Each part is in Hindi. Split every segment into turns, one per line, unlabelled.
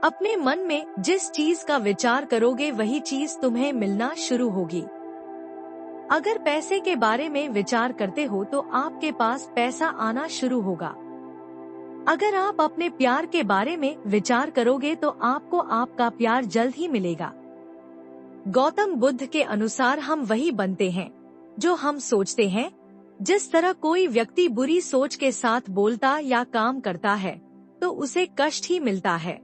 अपने मन में जिस चीज का विचार करोगे वही चीज तुम्हें मिलना शुरू होगी। अगर पैसे के बारे में विचार करते हो तो आपके पास पैसा आना शुरू होगा। अगर आप अपने प्यार के बारे में विचार करोगे तो आपको आपका प्यार जल्द ही मिलेगा। गौतम बुद्ध के अनुसार हम वही बनते हैं जो हम सोचते हैं। जिस तरह कोई व्यक्ति बुरी सोच के साथ बोलता या काम करता है तो उसे कष्ट ही मिलता है,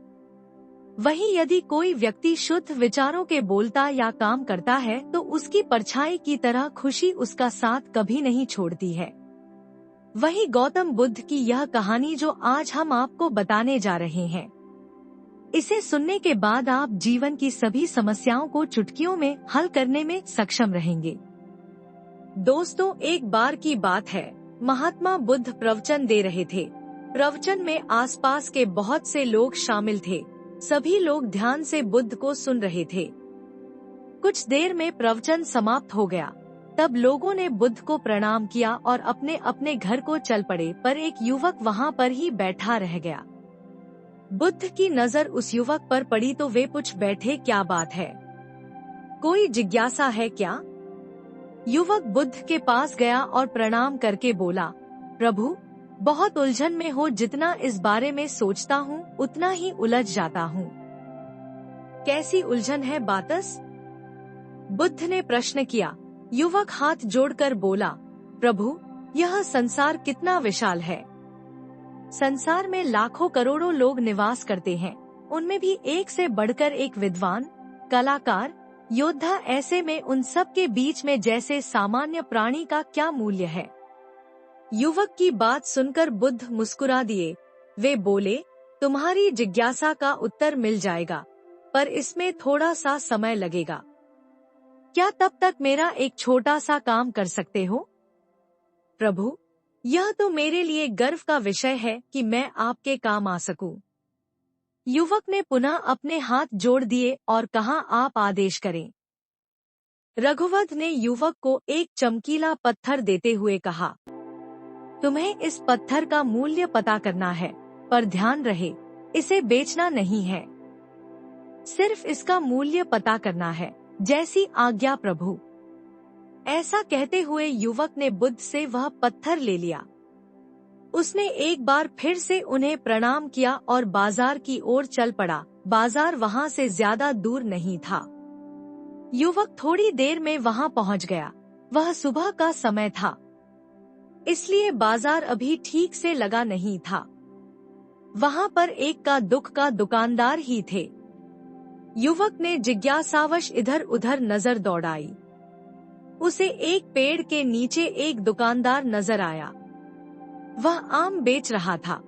वहीं यदि कोई व्यक्ति शुद्ध विचारों के बोलता या काम करता है तो उसकी परछाई की तरह खुशी उसका साथ कभी नहीं छोड़ती है। वही गौतम बुद्ध की यह कहानी जो आज हम आपको बताने जा रहे हैं। इसे सुनने के बाद आप जीवन की सभी समस्याओं को चुटकियों में हल करने में सक्षम रहेंगे। दोस्तों, एक बार की बात है, महात्मा बुद्ध प्रवचन दे रहे थे। प्रवचन में आसपास के बहुत से लोग शामिल थे। सभी लोग ध्यान से बुद्ध को सुन रहे थे। कुछ देर में प्रवचन समाप्त हो गया। तब लोगों ने बुद्ध को प्रणाम किया और अपने अपने घर को चल पड़े, पर एक युवक वहाँ पर ही बैठा रह गया। बुद्ध की नजर उस युवक पर पड़ी तो वे पूछ बैठे, क्या बात है, कोई जिज्ञासा है क्या? युवक बुद्ध के पास गया और प्रणाम करके बोला, प्रभु, बहुत उलझन में हो, जितना इस बारे में सोचता हूँ उतना ही उलझ जाता हूँ। कैसी उलझन है बातस? बुद्ध ने प्रश्न किया। युवक हाथ जोड़कर बोला, प्रभु, यह संसार कितना विशाल है। संसार में लाखों करोड़ों लोग निवास करते हैं, उनमें भी एक से बढ़कर एक विद्वान, कलाकार, योद्धा। ऐसे में उन सब के बीच में जैसे सामान्य प्राणी का क्या मूल्य है? युवक की बात सुनकर बुद्ध मुस्कुरा दिए। वे बोले, तुम्हारी जिज्ञासा का उत्तर मिल जाएगा, पर इसमें थोड़ा सा समय लगेगा। क्या तब तक मेरा एक छोटा सा काम कर सकते हो? प्रभु, यह तो मेरे लिए गर्व का विषय है कि मैं आपके काम आ सकूं। युवक ने पुनः अपने हाथ जोड़ दिए और कहा, आप आदेश करें। रघुवंश ने युवक को एक चमकीला पत्थर देते हुए कहा, तुम्हें इस पत्थर का मूल्य पता करना है, पर ध्यान रहे, इसे बेचना नहीं है, सिर्फ इसका मूल्य पता करना है। जैसी आज्ञा प्रभु। ऐसा कहते हुए युवक ने बुद्ध से वह पत्थर ले लिया। उसने एक बार फिर से उन्हें प्रणाम किया और बाजार की ओर चल पड़ा। बाजार वहाँ से ज्यादा दूर नहीं था। युवक थोड़ी देर में वहाँ पहुँच गया। वह सुबह का समय था, इसलिए बाजार अभी ठीक से लगा नहीं था। वहाँ पर एक का दुख का दुकानदार ही थे। युवक ने जिज्ञासावश इधर उधर नजर दौड़ाई। उसे एक पेड़ के नीचे एक दुकानदार नजर आया। वह आम बेच रहा था।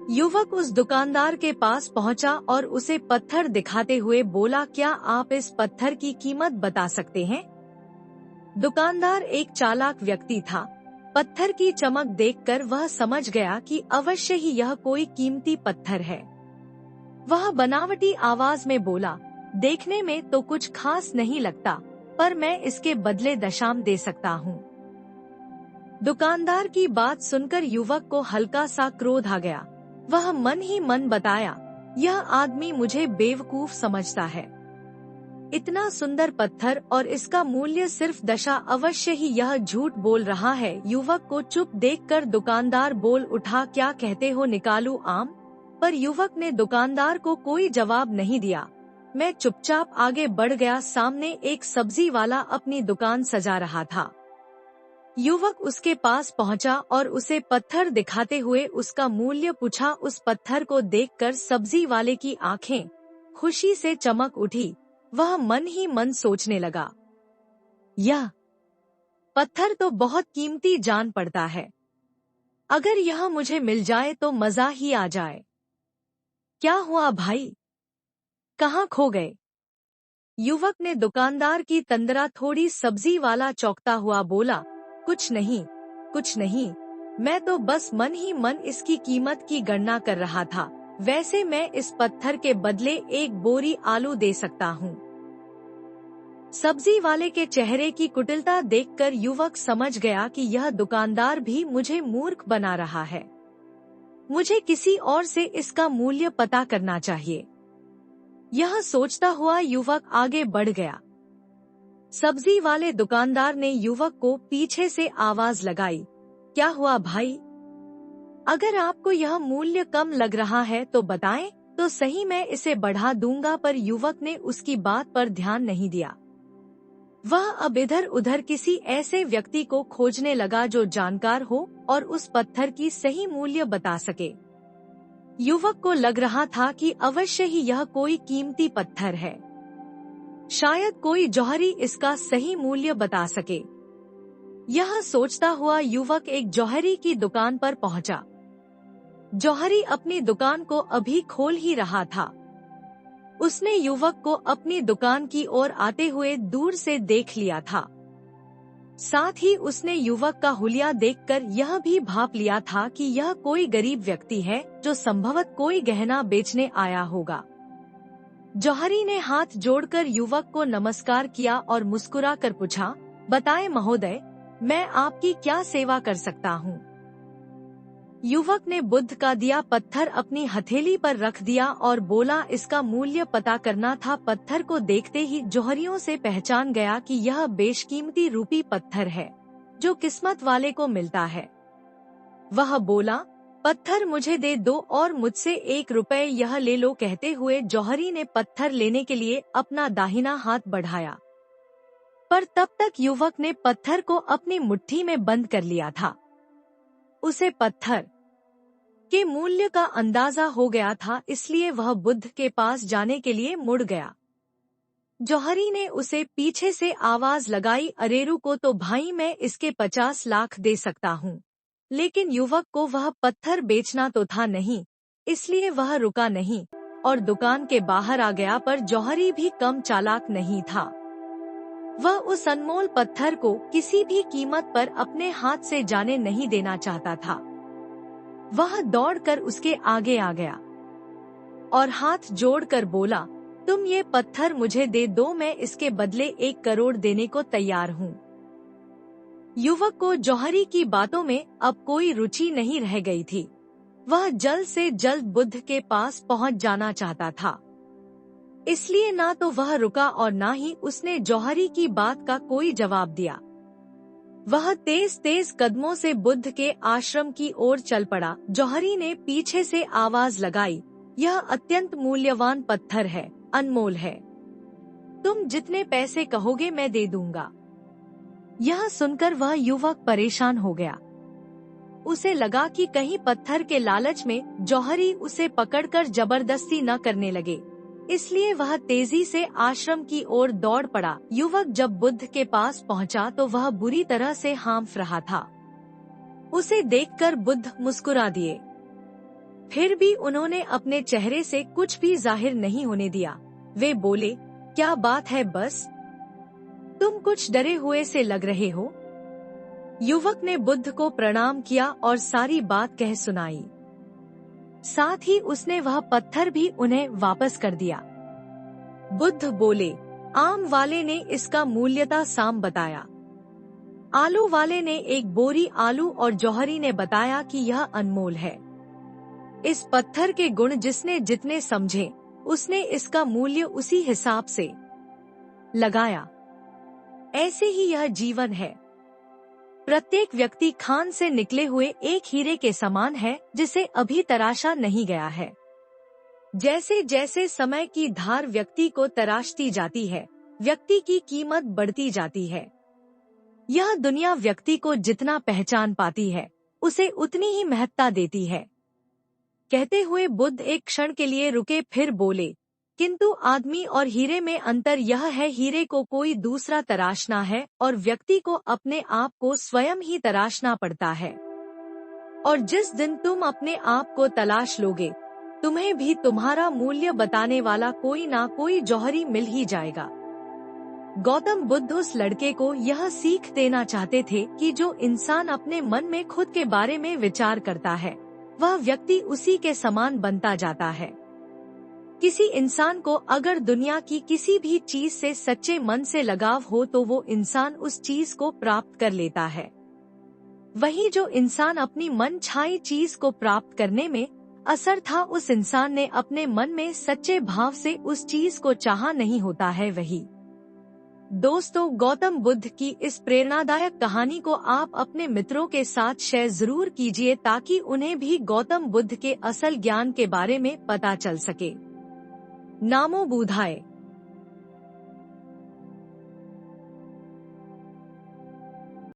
युवक उस दुकानदार के पास पहुंचा और उसे पत्थर दिखाते हुए बोला, क्या आप इस पत्थर की कीमत बता सकते हैं? दुकानदार एक चालाक व्यक्ति था। पत्थर की चमक देखकर वह समझ गया कि अवश्य ही यह कोई कीमती पत्थर है। वह बनावटी आवाज में बोला, देखने में तो कुछ खास नहीं लगता, पर मैं इसके बदले दशाम दे सकता हूँ। दुकानदार की बात सुनकर युवक को हल्का सा क्रोध आ गया। वह मन ही मन बताया, यह आदमी मुझे बेवकूफ समझता है। इतना सुंदर पत्थर और इसका मूल्य सिर्फ दशा, अवश्य ही यह झूठ बोल रहा है। युवक को चुप देखकर दुकानदार बोल उठा, क्या कहते हो, निकालूं आम? पर युवक ने दुकानदार को कोई जवाब नहीं दिया। मैं चुपचाप आगे बढ़ गया। सामने एक सब्जी वाला अपनी दुकान सजा रहा था। युवक उसके पास पहुंचा और उसे पत्थर दिखाते हुए उसका मूल्य पूछा। उस पत्थर को देखकर सब्जी वाले की आंखें खुशी से चमक उठी। वह मन ही मन सोचने लगा, यह पत्थर तो बहुत कीमती जान पड़ता है। अगर यह मुझे मिल जाए तो मजा ही आ जाए। क्या हुआ भाई, कहाँ खो गए? युवक ने दुकानदार की तंद्रा थोड़ी सब्जी वाला चौंकता हुआ बोला, कुछ नहीं, कुछ नहीं, मैं तो बस मन ही मन इसकी कीमत की गणना कर रहा था। वैसे मैं इस पत्थर के बदले एक बोरी आलू दे सकता हूँ। सब्जी वाले के चेहरे की कुटिलता देखकर युवक समझ गया कि यह दुकानदार भी मुझे मूर्ख बना रहा है। मुझे किसी और से इसका मूल्य पता करना चाहिए। यह सोचता हुआ युवक आगे बढ़ गया। सब्जी वाले दुकानदार ने युवक को पीछे से आवाज लगाई, क्या हुआ भाई? अगर आपको यह मूल्य कम लग रहा है तो बताएं तो सही, मैं इसे बढ़ा दूंगा। पर युवक ने उसकी बात पर ध्यान नहीं दिया। वह अब इधर उधर किसी ऐसे व्यक्ति को खोजने लगा जो जानकार हो और उस पत्थर की सही मूल्य बता सके। युवक को लग रहा था कि अवश्य ही यह कोई कीमती पत्थर है, शायद कोई जौहरी इसका सही मूल्य बता सके। यह सोचता हुआ युवक एक जौहरी की दुकान पर पहुंचा। जौहरी अपनी दुकान को अभी खोल ही रहा था। उसने युवक को अपनी दुकान की ओर आते हुए दूर से देख लिया था। साथ ही उसने युवक का हुलिया देखकर यह भी भांप लिया था कि यह कोई गरीब व्यक्ति है जो संभवत कोई गहना बेचने आया होगा। जौहरी ने हाथ जोड़कर युवक को नमस्कार किया और मुस्कुरा कर पूछा, बताएं महोदय, मैं आपकी क्या सेवा कर सकता हूँ? युवक ने बुद्ध का दिया पत्थर अपनी हथेली पर रख दिया और बोला, इसका मूल्य पता करना था। पत्थर को देखते ही जौहरियों से पहचान गया कि यह बेशकीमती रूपी पत्थर है जो किस्मत वाले को मिलता है। वह बोला, पत्थर मुझे दे दो और मुझसे 1 रुपए यह ले लो। कहते हुए जौहरी ने पत्थर लेने के लिए अपना दाहिना हाथ बढ़ाया, पर तब तक युवक ने पत्थर को अपनी मुट्ठी में बंद कर लिया था। उसे पत्थर के मूल्य का अंदाजा हो गया था, इसलिए वह बुद्ध के पास जाने के लिए मुड़ गया। जौहरी ने उसे पीछे से आवाज लगाई, अरेरू को तो भाई मैं इसके 50 लाख दे सकता हूँ। लेकिन युवक को वह पत्थर बेचना तो था नहीं, इसलिए वह रुका नहीं और दुकान के बाहर आ गया। पर जौहरी भी कम चालाक नहीं था। वह उस अनमोल पत्थर को किसी भी कीमत पर अपने हाथ से जाने नहीं देना चाहता था। वह दौड़कर उसके आगे आ गया और हाथ जोड़कर बोला, तुम ये पत्थर मुझे दे दो, मैं इसके बदले 1 करोड़ देने को तैयार हूँ। युवक को जौहरी की बातों में अब कोई रुचि नहीं रह गई थी। वह जल्द से जल्द बुद्ध के पास पहुँच जाना चाहता था, इसलिए ना तो वह रुका और ना ही उसने जौहरी की बात का कोई जवाब दिया। वह तेज तेज कदमों से बुद्ध के आश्रम की ओर चल पड़ा। जौहरी ने पीछे से आवाज लगाई, यह अत्यंत मूल्यवान पत्थर है, अनमोल है। तुम जितने पैसे कहोगे मैं दे दूंगा। यह सुनकर वह युवक परेशान हो गया। उसे लगा कि कहीं पत्थर के लालच में जौहरी उसे पकड़कर जबरदस्ती न करने लगे, इसलिए वह तेजी से आश्रम की ओर दौड़ पड़ा। युवक जब बुद्ध के पास पहुंचा तो वह बुरी तरह से हांफ रहा था। उसे देखकर बुद्ध मुस्कुरा दिए, फिर भी उन्होंने अपने चेहरे से कुछ भी जाहिर नहीं होने दिया। वे बोले, क्या बात है बस, तुम कुछ डरे हुए से लग रहे हो। युवक ने बुद्ध को प्रणाम किया और सारी बात कह सुनाई। साथ ही उसने वह पत्थर भी उन्हें वापस कर दिया। बुद्ध बोले, आम वाले ने इसका मूल्यता साम बताया, आलू वाले ने 1 बोरी आलू और जौहरी ने बताया कि यह अनमोल है। इस पत्थर के गुण जिसने जितने समझे उसने इसका मूल्य उसी हिसाब से लगाया। ऐसे ही यह जीवन है। प्रत्येक व्यक्ति खान से निकले हुए एक हीरे के समान है जिसे अभी तराशा नहीं गया है। जैसे जैसे समय की धार व्यक्ति को तराशती जाती है, व्यक्ति की कीमत बढ़ती जाती है। यह दुनिया व्यक्ति को जितना पहचान पाती है उसे उतनी ही महत्ता देती है। कहते हुए बुद्ध एक क्षण के लिए रुके, फिर बोले, किंतु आदमी और हीरे में अंतर यह है, हीरे को कोई दूसरा तराशना है और व्यक्ति को अपने आप को स्वयं ही तराशना पड़ता है। और जिस दिन तुम अपने आप को तलाश लोगे, तुम्हें भी तुम्हारा मूल्य बताने वाला कोई ना कोई जौहरी मिल ही जाएगा। गौतम बुद्ध उस लड़के को यह सीख देना चाहते थे कि जो इंसान अपने मन में खुद के बारे में विचार करता है वह व्यक्ति उसी के समान बनता जाता है। किसी इंसान को अगर दुनिया की किसी भी चीज से सच्चे मन से लगाव हो तो वो इंसान उस चीज को प्राप्त कर लेता है। वहीं जो इंसान अपनी मन छाई चीज को प्राप्त करने में असर था उस इंसान ने अपने मन में सच्चे भाव से उस चीज को चाहा नहीं होता है वही। दोस्तों, गौतम बुद्ध की इस प्रेरणादायक कहानी को आप अपने मित्रों के साथ शेयर जरूर कीजिए ताकि उन्हें भी गौतम बुद्ध के असल ज्ञान के बारे में पता चल सके। नामो बुद्धाय।